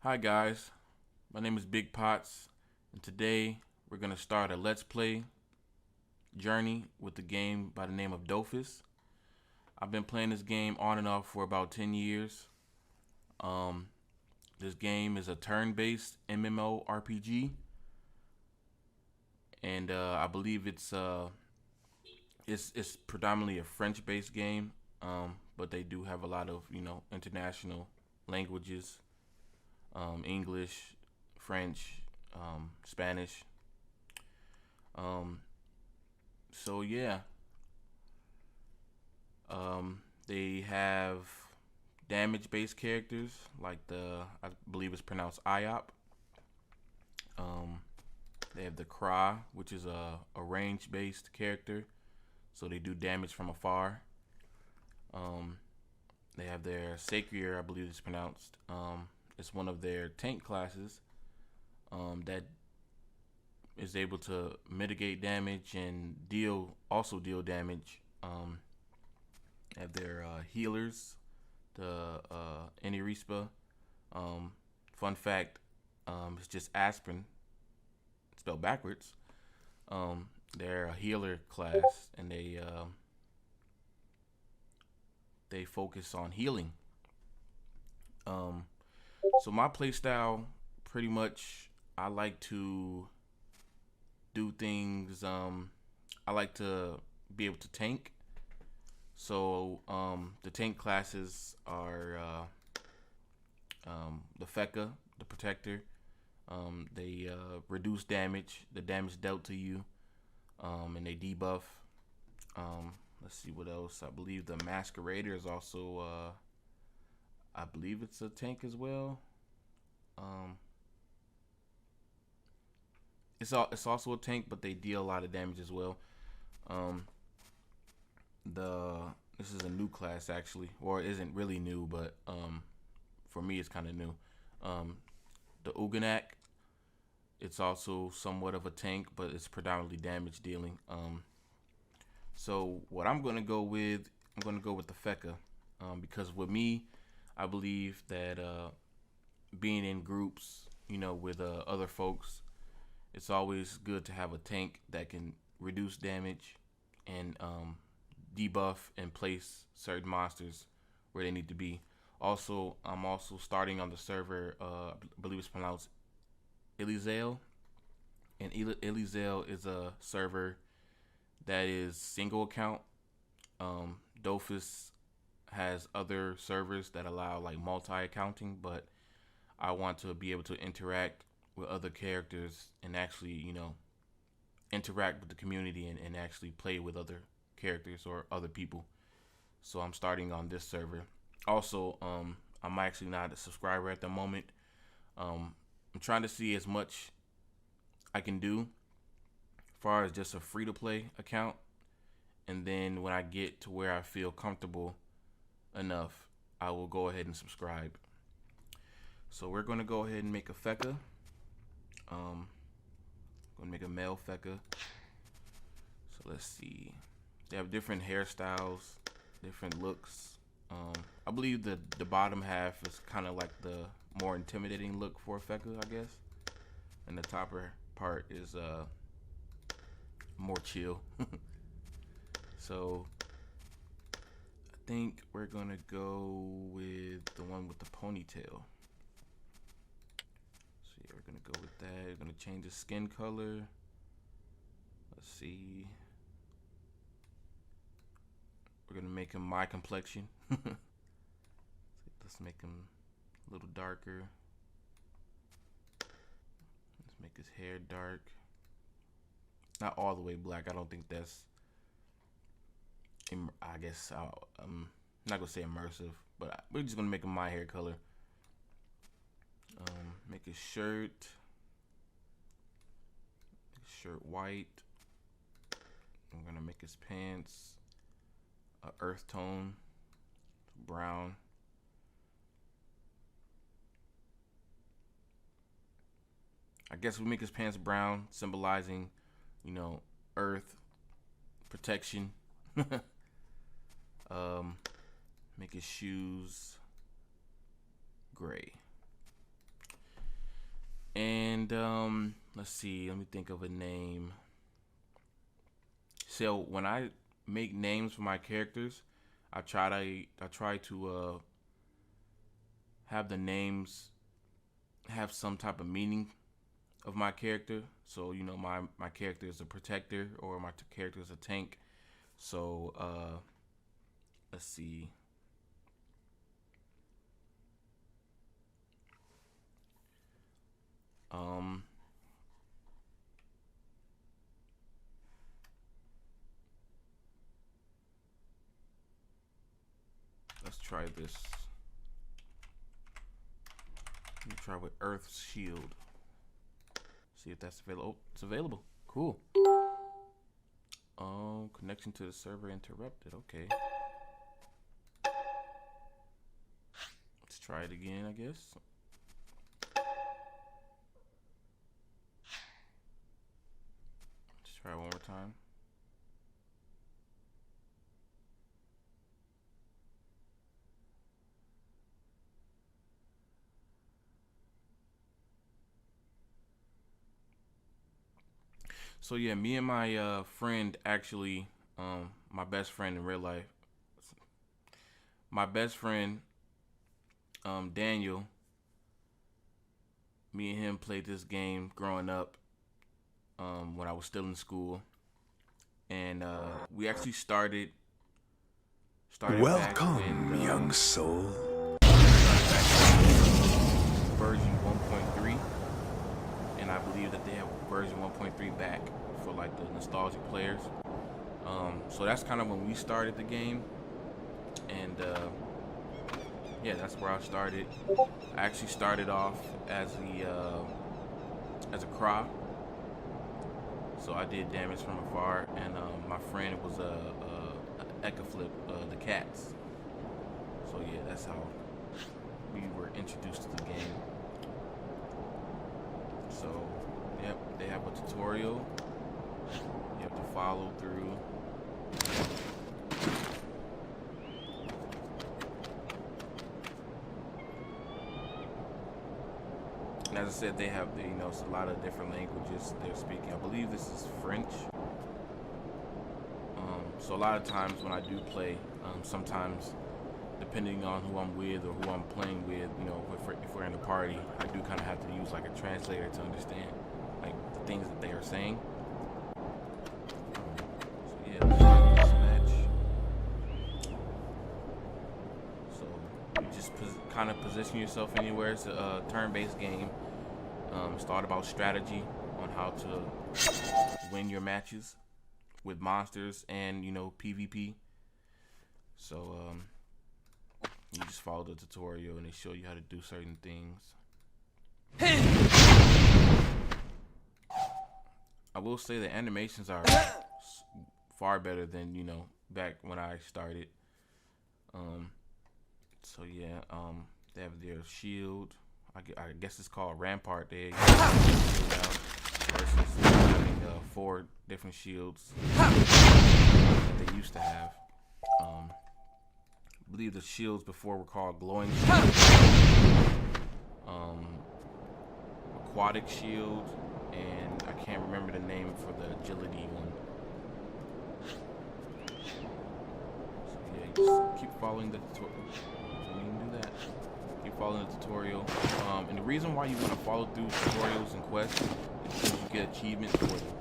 Hi guys, my name is Bigpotts, and today we're going to start a Let's Play journey with the game by the name of Dofus. I've been playing this game on and off for about 10 years. Um, this game is a turn-based MMORPG, and I believe it's predominantly a French-based game, but they do have a lot of international languages. English, French, Spanish. Um, so yeah, they have damage-based characters like I believe it's pronounced IOP. Um, they have the Kra, which is a range-based character, so they do damage from afar. Um, they have their Sakier, I believe it's pronounced. It's one of their tank classes that is able to mitigate damage and also deal damage. Have their healers, the Anirispa. Fun fact, it's just aspirin spelled backwards. They're a healer class, and they focus on healing. So my playstyle, pretty much, I like to do things. I like to be able to tank. So the tank classes are the Feka, the Protector. They reduce the damage dealt to you, and they debuff. Let's see what else. I believe the Masquerader is also, I believe it's a tank as well. It's also a tank, but they deal a lot of damage as well. Um, the This is a new class actually, or it isn't really new, but for me it's kind of new. The Uganak, it's also somewhat of a tank, but it's predominantly damage dealing. So what I'm gonna go with, the Feka, because with me, I believe that being in groups, with other folks, it's always good to have a tank that can reduce damage and debuff and place certain monsters where they need to be. Also, I'm also starting on the server, I believe it's pronounced Elizale. And Elizale is a server that is single account. Dofus has other servers that allow like multi-accounting, but I want to be able to interact with other characters and actually, interact with the community and actually play with other characters or other people. So I'm starting on this server. Also, I'm actually not a subscriber at the moment. I'm trying to see as much I can do as far as just a free to play account. And then when I get to where I feel comfortable enough, I will go ahead and subscribe. So we're going to go ahead and make a Feka. Gonna make a male Feka. So let's see. They have different hairstyles, different looks. I believe the bottom half is kind of like the more intimidating look for a Feka, I guess. And the top part is more chill. So I think we're gonna go with the one with the ponytail. So yeah, we're gonna go with that. We're gonna change the skin color. Let's see. We're gonna make him my complexion. Let's make him a little darker. Let's make his hair dark. Not all the way black. I don't think that's. I guess I'm not gonna say immersive, but we're just gonna make him my hair color. Make his shirt white. I'm gonna make his pants a earth tone, brown. I guess we make his pants brown, symbolizing, earth protection. Make his shoes gray. And let's see. Let me think of a name. So when I make names for my characters, I try to have the names have some type of meaning of my character. So my character is a protector, or my character is a tank. So let's see. Let's try this. Let me try with Earth's Shield. See if that's available. Oh, it's available. Cool. Connection to the server interrupted. Okay. Let's try it again, I guess. Let's try it one more time. So yeah, me and my friend actually, my best friend in real life, my best friend, Daniel, me and him played this game growing up, when I was still in school, and we actually started Welcome, back in, young soul. Version 1.3, and I believe that they have version 1.3 back for like the nostalgic players. So that's kind of when we started the game, and yeah, that's where I started. I actually started off as a Cry, so I did damage from afar, and my friend was a Ecaflip, the cats. So yeah, that's how we were introduced to the game. So yep, they have a tutorial. You have to follow through. And as I said, they have it's a lot of different languages they're speaking. I believe this is French. So a lot of times when I do play, sometimes depending on who I'm with or who I'm playing with, if we're in a party, I do kind of have to use like a translator to understand like the things that they are saying. So yeah, let's start this match. So you just kind of position yourself anywhere. It's a turn-based game. It's all about strategy on how to win your matches with monsters and PvP. So you just follow the tutorial and they show you how to do certain things. I will say the animations are far better than back when I started. So yeah, they have their shield. I guess it's called Rampart. They versus having 4 different shields that they used to have. I believe the shields before were called glowing shields, aquatic shield, and I can't remember the name for the agility one. So yeah, you just keep following the tutorial. So you can do that. Keep following the tutorial. And the reason why you want to follow through tutorials and quests is because you get achievements for them.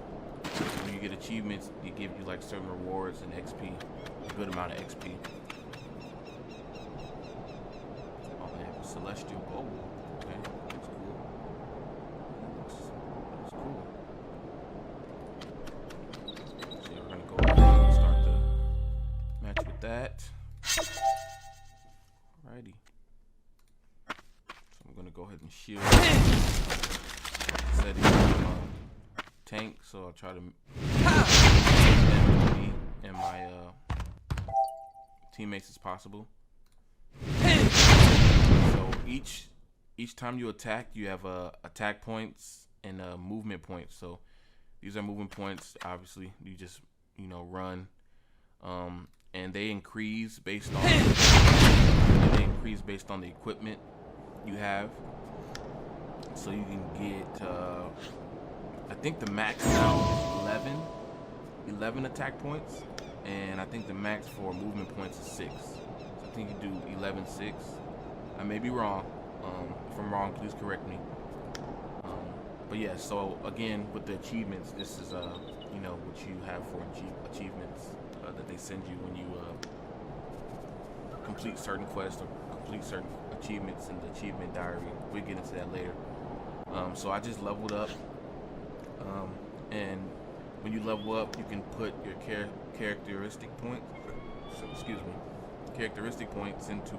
When you get achievements, they give you like certain rewards and XP, a good amount of XP. Oh, they have a celestial gold. Okay, that's cool. That's cool. So we're gonna go ahead and start the match with that. Alrighty. So I'm gonna go ahead and shield. Set it tank, so I'll try to me and my teammates as possible. So each time you attack, you have attack points and movement points. So these are movement points. Obviously, you just run, and they increase based on the equipment you have. So you can get, I think the max now is 11 attack points, and I think the max for movement points is 6. So I think you do 11, 6. I may be wrong. If I'm wrong, please correct me. But yeah, so again, with the achievements, this is you know, what you have for achievements that they send you when you complete certain quests or complete certain achievements in the achievement diary. We'll get into that later. So I just leveled up, and when you level up, you can put your characteristic points. Excuse me, characteristic points into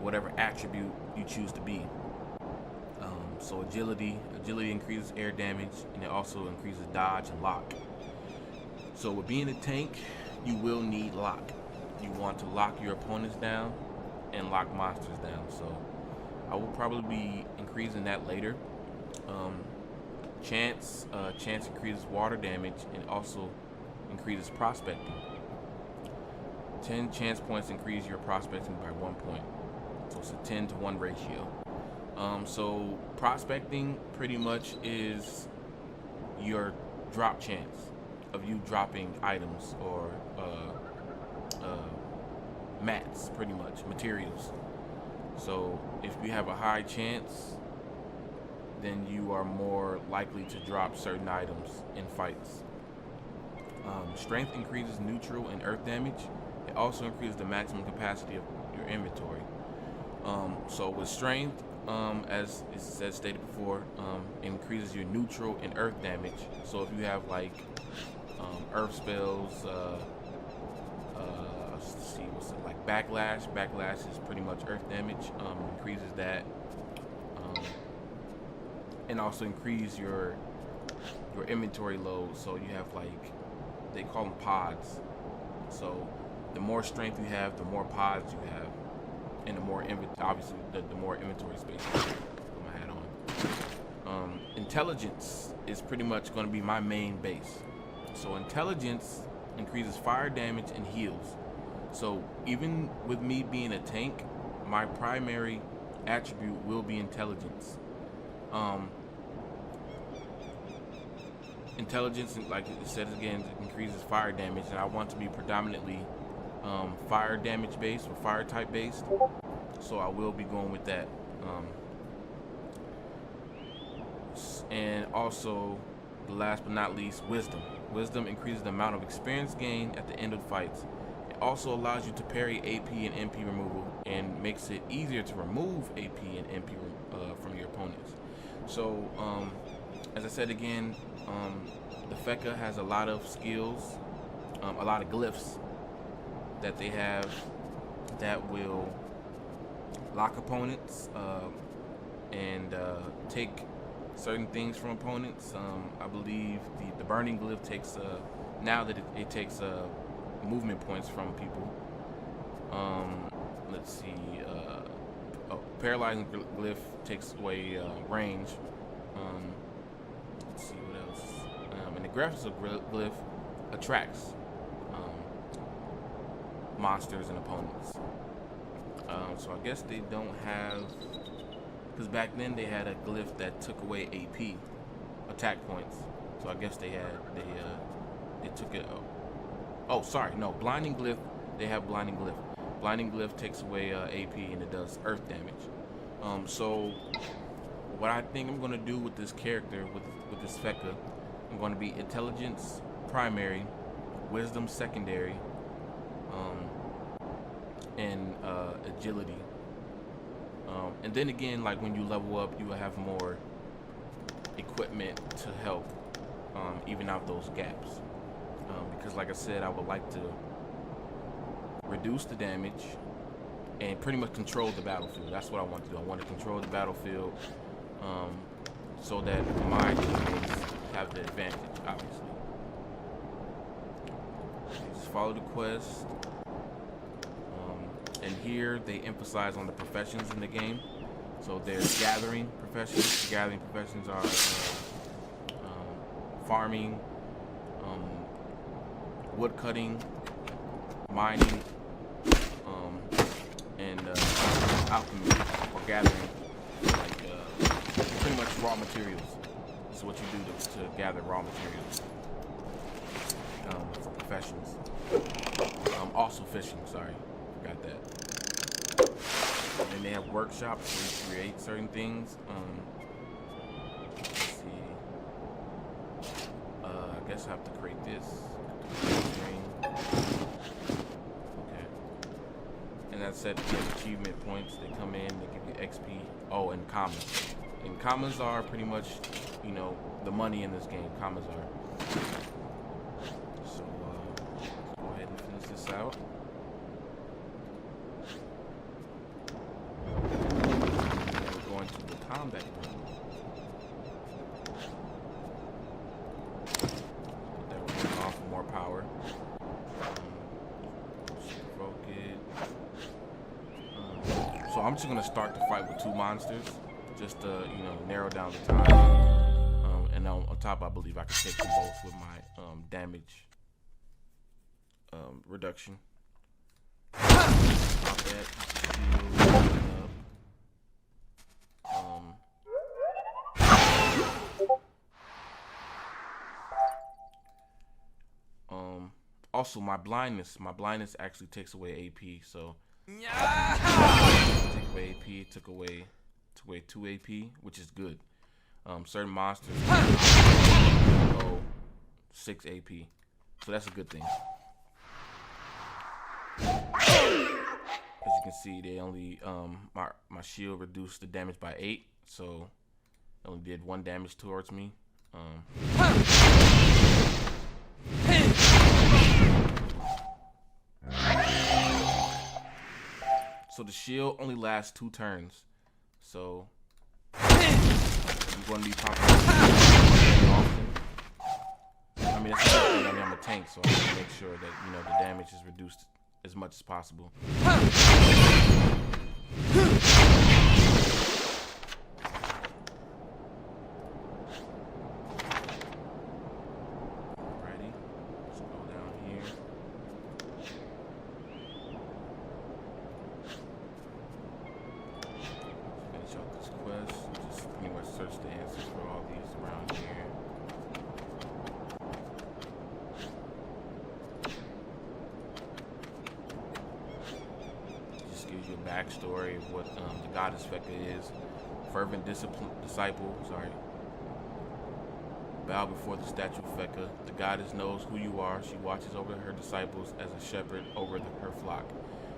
whatever attribute you choose to be. So agility increases air damage, and it also increases dodge and lock. So with being a tank, you will need lock. You want to lock your opponents down and lock monsters down. So I will probably be increasing that later. Chance increases water damage and also increases prospecting. 10 chance points increase your prospecting by 1 point. So it's a 10-to-1 ratio. So prospecting pretty much is your drop chance of you dropping items or mats, pretty much materials. So if you have a high chance, then you are more likely to drop certain items in fights. Strength increases neutral and earth damage. It also increases the maximum capacity of your inventory. So with strength, as it said stated before, increases your neutral and earth damage. So if you have like earth spells, let's see, what's it like, backlash. Backlash is pretty much earth damage. Increases that, and also increase your inventory load. So you have like, they call them pods. So the more strength you have, the more pods you have. And the more obviously the more inventory space. Put my hat on. Intelligence is pretty much going to be my main base. So intelligence increases fire damage and heals. So even with me being a tank, my primary attribute will be intelligence. Intelligence, like it says again, increases fire damage, and I want to be predominantly fire damage based or fire type based, so I will be going with that. And also, last but not least, wisdom. Wisdom increases the amount of experience gained at the end of fights. It also allows you to parry AP and MP removal and makes it easier to remove AP and MP from your opponents. So as I said again, the Feka has a lot of skills, a lot of glyphs that they have that will lock opponents and take certain things from opponents. I believe the burning glyph takes now that it takes movement points from people. Let's see, paralyzing glyph takes away range. Let's see what else. And the graphical glyph attracts monsters and opponents. So I guess they don't have, because back then they had a glyph that took away AP attack points. So I guess they took it. Oh, sorry, no, blinding glyph. They have blinding glyph. Blinding glyph takes away AP and it does earth damage. So what I think I'm gonna do with this character, with this Feka, I'm gonna be intelligence primary, wisdom secondary, and agility. And then again, like when you level up, you will have more equipment to help even out those gaps. Because like I said, I would like to reduce the damage and pretty much control the battlefield. That's what I want to do. I want to control the battlefield so that my teammates have the advantage, obviously. Just follow the quest. And here they emphasize on the professions in the game. So there's gathering professions. Gathering professions are farming, wood cutting, mining, and alchemy or gathering, like raw materials. This is what you do to gather raw materials for professions. Also fishing, sorry, forgot that. And they have workshops where you create certain things. Let's see. I guess I have to create this. Okay. And that said, you get achievement points. They come in, they give you XP. Oh, and commas. And commas are pretty much, you know, the money in this game. Commas are. So, let's go ahead and finish this out. We're going to the combat room. That will turn off more power. Provoke it. So I'm just gonna start the fight with 2 monsters, just to, you know, narrow down the time. And on top, I believe I can take them both with my damage reduction. Pop that. Also, my blindness actually takes away AP. So take away AP, took away 2 AP, which is good. Certain monsters go 6 AP, so that's a good thing. As you can see, they only my shield reduced the damage by 8, so it only did 1 damage towards me. So the shield only lasts 2 turns, so I'm going to be popping often. I mean, that's the thing. I mean, I'm a tank, so I have to make sure that, you know, the damage is reduced as much as possible. Alrighty, let's go down here. Finish out this quest. Just pretty much search the answers for all these around here. Just gives you a backstory of what the goddess Feka is. Fervent disciple, bow before the statue of Feka. The goddess knows who you are. She watches over her disciples as a shepherd over her flock.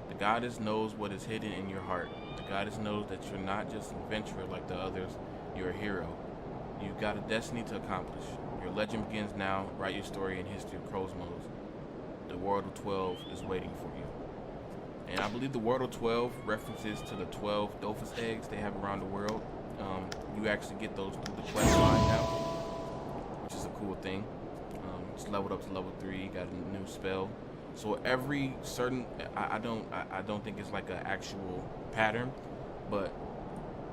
The goddess knows what is hidden in your heart. The goddess knows that you're not just an adventurer like the others. You're a hero. You've got a destiny to accomplish. Your legend begins now. Write your story in history of Cosmos. The world of 12 is waiting for you. And I believe the world of 12 references to the 12 Dofus eggs they have around the world. You actually get those through the quest line now, which is a cool thing. It's leveled up to level 3. Got a new spell. So every certain, I don't think it's like an actual pattern, but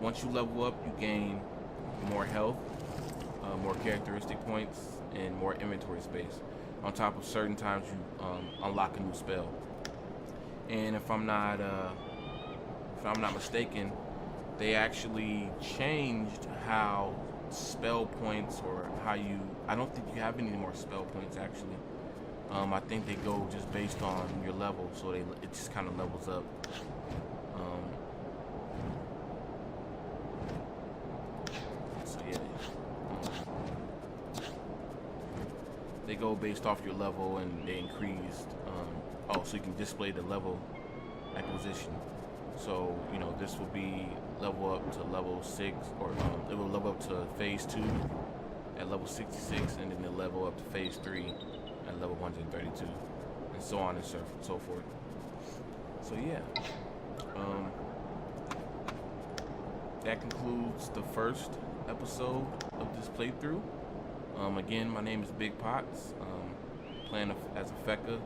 once you level up, you gain more health, more characteristic points, and more inventory space. On top of certain times you unlock a new spell. And if I'm not mistaken, they actually changed how spell points, or how you, I don't think you have any more spell points actually. I think they go just based on your level, so it just kind of levels up. So yeah, they go based off your level, and they increased. So you can display the level acquisition. So, you know, this will be level up to level 6, or it will level up to phase 2 at level 66, and then it'll level up to phase 3 at level 132, and so on and so forth. So yeah, that concludes the first episode of this playthrough. Again, my name is Bigpotts, playing as a Feka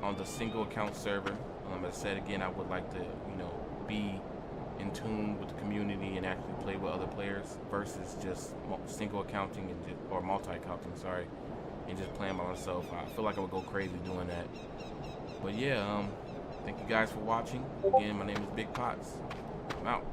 on the single account server. As I said again, I would like to, you know, be in tune with the community and actually play with other players versus just single accounting or multi-accounting, and just playing by myself. I feel like I would go crazy doing that. But yeah, thank you guys for watching. Again, my name is Bigpotts. I'm out.